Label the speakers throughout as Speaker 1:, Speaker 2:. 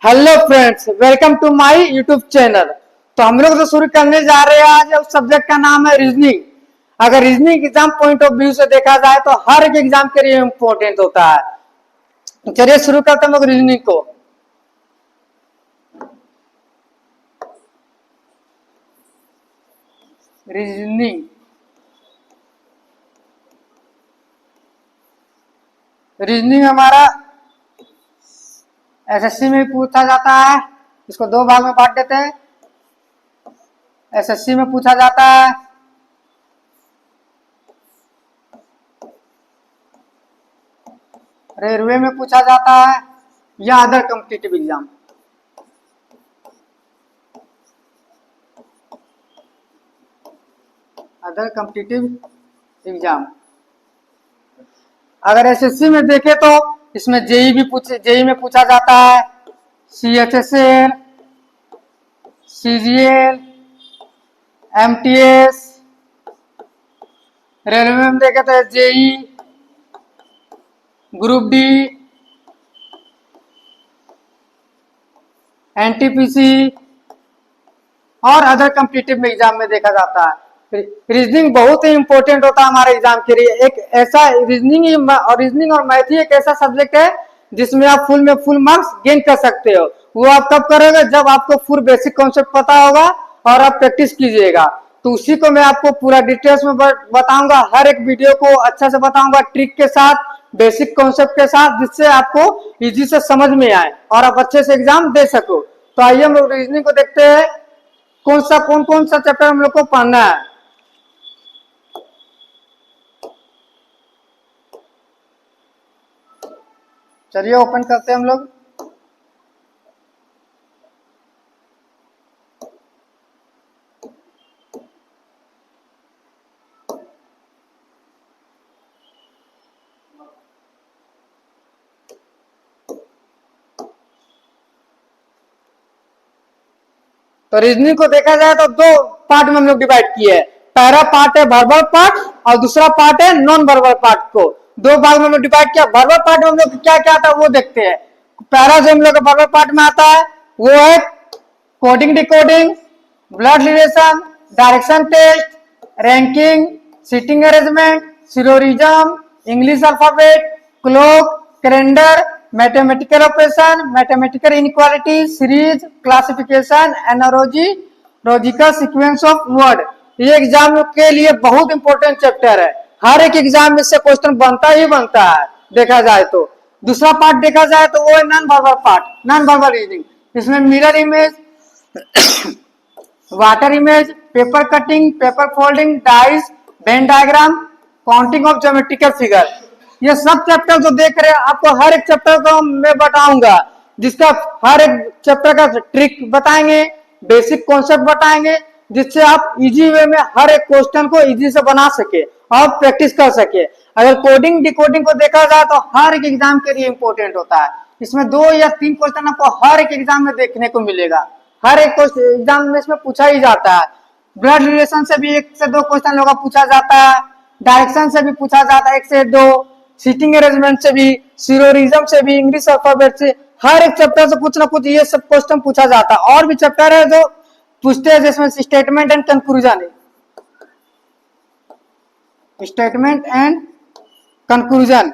Speaker 1: Hello friends, welcome to my YouTube channel. तो हम लोग तो शुरू करने जा रहे हैं। आज उस सब्जेक्ट का नाम है रीजनिंग। अगर reasoning exam point of view से देखा जाए तो हर एक एग्जाम के लिए इम्पोर्टेंट होता है। चलिए शुरू करते हैं लोग रीजनिंग को। रीजनिंग रीजनिंग हमारा एसएससी में पूछा जाता है। इसको दो भाग में बांट देते हैं। एसएससी में पूछा जाता है, रेलवे में पूछा जाता है या other competitive exam. Other competitive exam अगर एसएससी में देखे तो इसमें जेई में पूछा जाता है, सीएचएसएल, सीजीएल, एमटीएस। रेलवे में देखे तो जेई, ग्रुप डी, एनटीपीसी और अदर कॉम्पिटिटिव एग्जाम में देखा जाता है। रीजनिंग बहुत ही इंपॉर्टेंट होता है हमारे एग्जाम के लिए। एक ऐसा रीजनिंग और मैथ ही एक ऐसा सब्जेक्ट है जिसमें आप फुल में फुल मार्क्स गेन कर सकते हो। वो आप कब करोगे? जब आपको फुल बेसिक कॉन्सेप्ट पता होगा और आप प्रैक्टिस कीजिएगा। तो उसी को मैं आपको पूरा डिटेल्स में बताऊंगा। हर एक वीडियो को अच्छा से बताऊंगा, ट्रिक के साथ, बेसिक कॉन्सेप्ट के साथ, जिससे आपको इजी से समझ में आए और आप अच्छे से एग्जाम दे सको। तो आइए हम लोग रीजनिंग को देखते हैं। कौन कौन सा चैप्टर हम लोग को पढ़ना है। चलिए ओपन करते हैं हम लोग। तो रीजनिंग को देखा जाए तो दो पार्ट में हम लोग डिवाइड किए हैं। पहला पार्ट है वर्बल पार्ट और दूसरा पार्ट है नॉन वर्बल पार्ट को दो भाग में हम लोग डिवाइड किया। वर्बल पार्ट में हम लोग क्या क्या आता है वो देखते हैं। पहला जो हम लोग वर्बल पार्ट में आता है वो है coding decoding, blood relation, direction test, ranking, seating arrangement, syllogism, English alphabet, clock, calendar, mathematical operation, mathematical inequality, series, classification, analogy, logical sequence of word. ये एग्जाम के लिए बहुत इंपॉर्टेंट चैप्टर है। हर एक एग्जाम में से क्वेश्चन बनता ही बनता है देखा जाए तो। दूसरा पार्ट देखा जाए तो वो है non verbal part, non verbal reading. इसमें mirror image, water image, paper cutting, paper folding, dice, Venn diagram, counting of geometrical figure. ये सब चैप्टर जो देख रहे हैं आपको हर एक चैप्टर को मैं बताऊंगा, जिसका हर एक चैप्टर का ट्रिक बताएंगे, बेसिक कॉन्सेप्ट बताएंगे, जिससे आप इजी वे में हर एक क्वेश्चन को इजी से बना सके और प्रैक्टिस कर सके। अगर कोडिंग डिकोडिंग को देखा जाए तो हर एक एग्जाम के लिए इंपॉर्टेंट होता है। इसमें 2 या 3 क्वेश्चन आपको हर एक एग्जाम में देखने को मिलेगा। हर एक एग्जाम में इसमें पूछा ही जाता है। ब्लड रिलेशन से भी 1 से 2 क्वेश्चन लोग पूछा जाता है, डायरेक्शन से भी पूछा जाता है 1 से 2, सीटिंग अरेंजमेंट से भी, सिलोरिज्म से भी, इंग्लिश अल्फाबेट से, हर एक चैप्टर से कुछ ना कुछ ये सब क्वेश्चन पूछा जाता है। और भी चैप्टर है जो पूछते हैं, जिसमें स्टेटमेंट एंड कंक्लूजन है। स्टेटमेंट एंड कंक्लूजन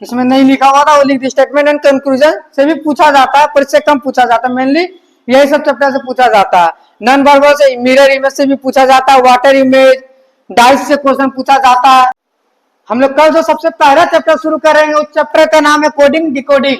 Speaker 1: इसमें नहीं लिखा हुआ था, वो लिख दी। स्टेटमेंट एंड कंक्लूजन से भी पूछा जाता है, पर इससे कम पूछा जाता है। मेनली यही सब चैप्टर से पूछा जाता है। नॉन वर्बल से मिरर इमेज से भी पूछा जाता है, वाटर इमेज, डाइस से क्वेश्चन पूछा जाता है। हम लोग कल जो सबसे पहला चैप्टर शुरू करेंगे उस चैप्टर का नाम है कोडिंग डिकोडिंग।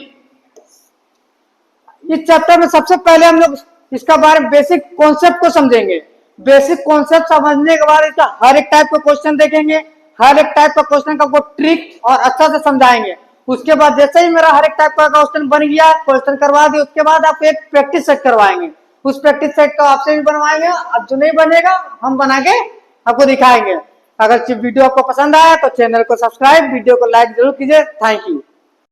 Speaker 1: इस चैप्टर में सबसे पहले हम लोग इसका बारे में बेसिक कॉन्सेप्ट को समझेंगे। बेसिक कॉन्सेप्ट समझने के बाद इसका हर एक टाइप का क्वेश्चन देखेंगे, हर एक टाइप का क्वेश्चन का ट्रिक और अच्छा से समझाएंगे। उसके बाद जैसे ही मेरा हर एक टाइप का क्वेश्चन बन गया, क्वेश्चन करवा दिए, उसके बाद आप एक प्रैक्टिस सेट करवाएंगे। उस प्रैक्टिस सेट को आपसे भी बनवाएंगे, अब जो नहीं बनेगा हम बना के आपको दिखाएंगे। अगर वीडियो आपको पसंद आया तो चैनल को सब्सक्राइब, वीडियो को लाइक जरूर कीजिए। Thank you.